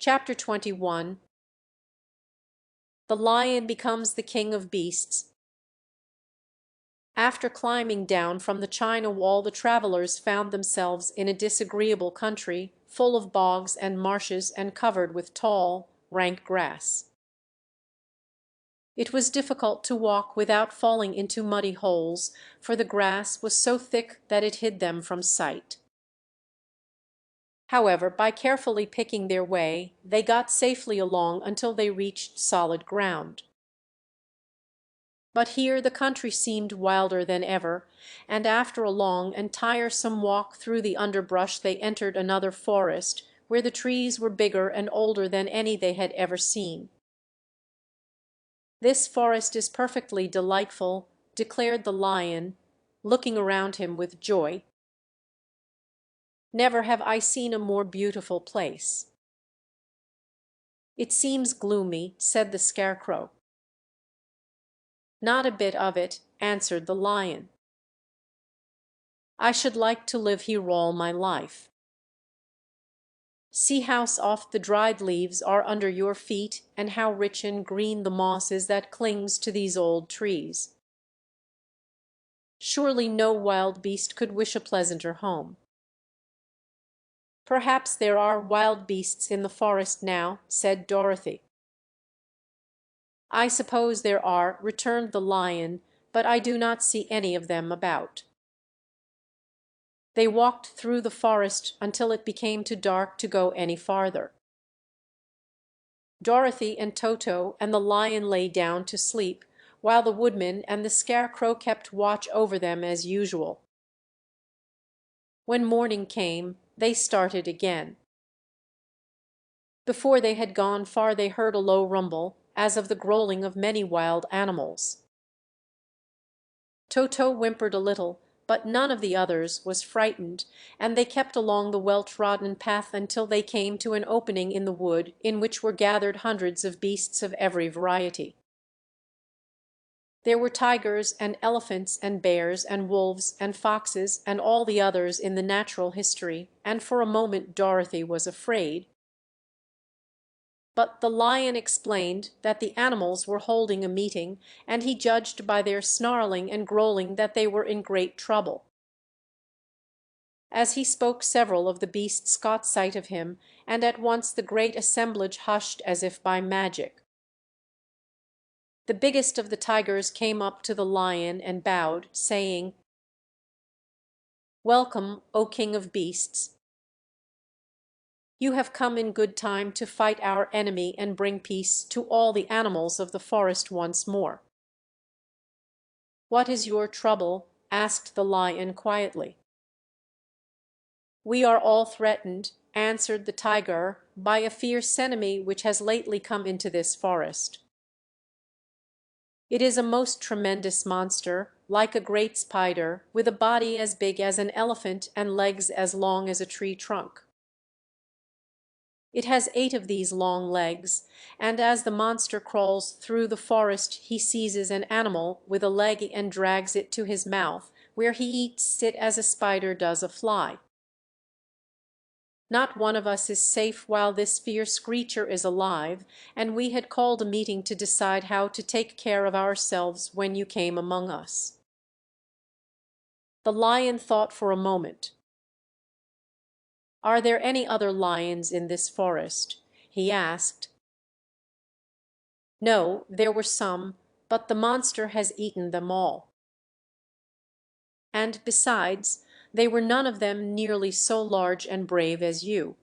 Chapter 21. The Lion becomes the King of Beasts. After climbing down from the China Wall, the travelers found themselves in a disagreeable country, full of bogs and marshes and covered with tall, rank grass. It was difficult to walk without falling into muddy holes, for the grass was so thick that it hid them from sight. However, by carefully picking their way, they got safely along until they reached solid ground. But here the country seemed wilder than ever, and after a long and tiresome walk through the underbrush they entered another forest, where the trees were bigger and older than any they had ever seen. "This forest is perfectly delightful," declared the Lion, looking around him with joy. "Never have I seen a more beautiful place." "It seems gloomy," said the Scarecrow. "Not a bit of it," answered the Lion. "I should like to live here all my life. See how soft the dried leaves are under your feet, and how rich and green the moss is that clings to these old trees. Surely no wild beast could wish a pleasanter home." "Perhaps there are wild beasts in the forest now," said Dorothy. "I suppose there are," returned the Lion, "but I do not see any of them about." They walked through the forest until it became too dark to go any farther. Dorothy and Toto and the Lion lay down to sleep, while the Woodman and the Scarecrow kept watch over them as usual. When morning came, they started again. Before they had gone far they heard a low rumble, as of the growling of many wild animals. Toto whimpered a little, but none of the others was frightened, and they kept along the well-trodden path until they came to an opening in the wood in which were gathered hundreds of beasts of every variety. There were tigers and elephants and bears and wolves and foxes and all the others in the natural history, and for a moment Dorothy was afraid. But the Lion explained that the animals were holding a meeting, and he judged by their snarling and growling that they were in great trouble. As he spoke several of the beasts caught sight of him, and at once the great assemblage hushed as if by magic. The biggest of the tigers came up to the Lion and bowed, saying, "Welcome, O King of Beasts. You have come in good time to fight our enemy and bring peace to all the animals of the forest once more." "What is your trouble?" asked the Lion quietly. "We are all threatened," answered the tiger, "by a fierce enemy which has lately come into this forest. It is a most tremendous monster, like a great spider, with a body as big as an elephant and legs as long as a tree trunk. It has 8 of these long legs, and as the monster crawls through the forest he seizes an animal with a leg and drags it to his mouth, where he eats it as a spider does a fly. Not one of us is safe while this fierce creature is alive, and we had called a meeting to decide how to take care of ourselves when you came among us." The Lion thought for a moment. "Are there any other lions in this forest?" he asked. "No, there were some, but the monster has eaten them all. And besides, they were none of them nearly so large and brave as you.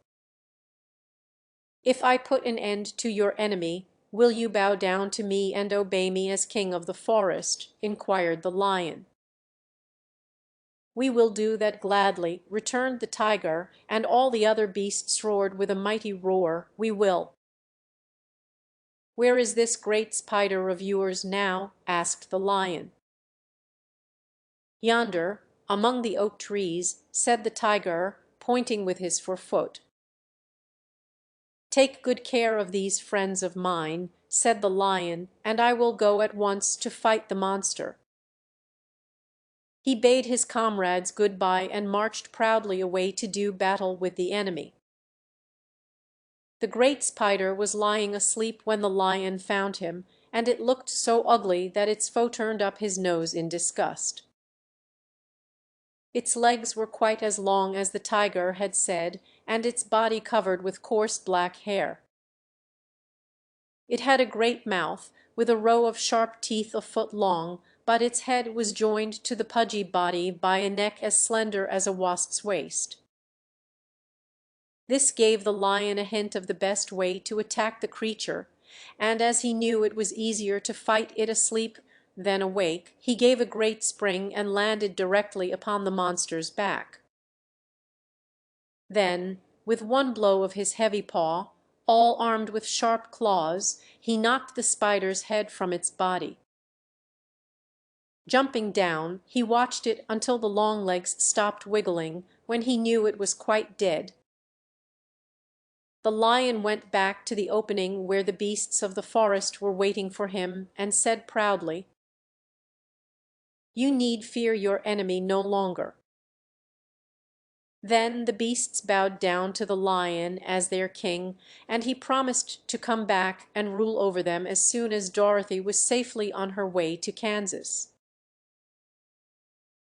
If I put an end to your enemy, will you bow down to me and obey me as king of the forest?" inquired the Lion. "We will do that gladly," returned the tiger, and all the other beasts roared with a mighty roar, "We will." "Where is this great spider of yours now?" asked the Lion. "Yonder, among the oak trees," said the tiger, pointing with his forefoot. "Take good care of these friends of mine," said the Lion, "and I will go at once to fight the monster." He bade his comrades good-bye and marched proudly away to do battle with the enemy. The great spider was lying asleep when the lion found him, and it looked so ugly that its foe turned up his nose in disgust. Its legs were quite as long as the tiger had said, and its body covered with coarse black hair. It had a great mouth, with a row of sharp teeth a foot long, but its head was joined to the pudgy body by a neck as slender as a wasp's waist. This gave the lion a hint of the best way to attack the creature, and as he knew it was easier to fight it asleep than awake, he gave a great spring and landed directly upon the monster's back. Then, with one blow of his heavy paw, all armed with sharp claws, he knocked the spider's head from its body. Jumping down, he watched it until the long legs stopped wiggling, when he knew it was quite dead. The lion went back to the opening where the beasts of the forest were waiting for him, and said proudly, "You need fear your enemy no longer." Then the beasts bowed down to the lion as their king, and he promised to come back and rule over them as soon as Dorothy was safely on her way to Kansas.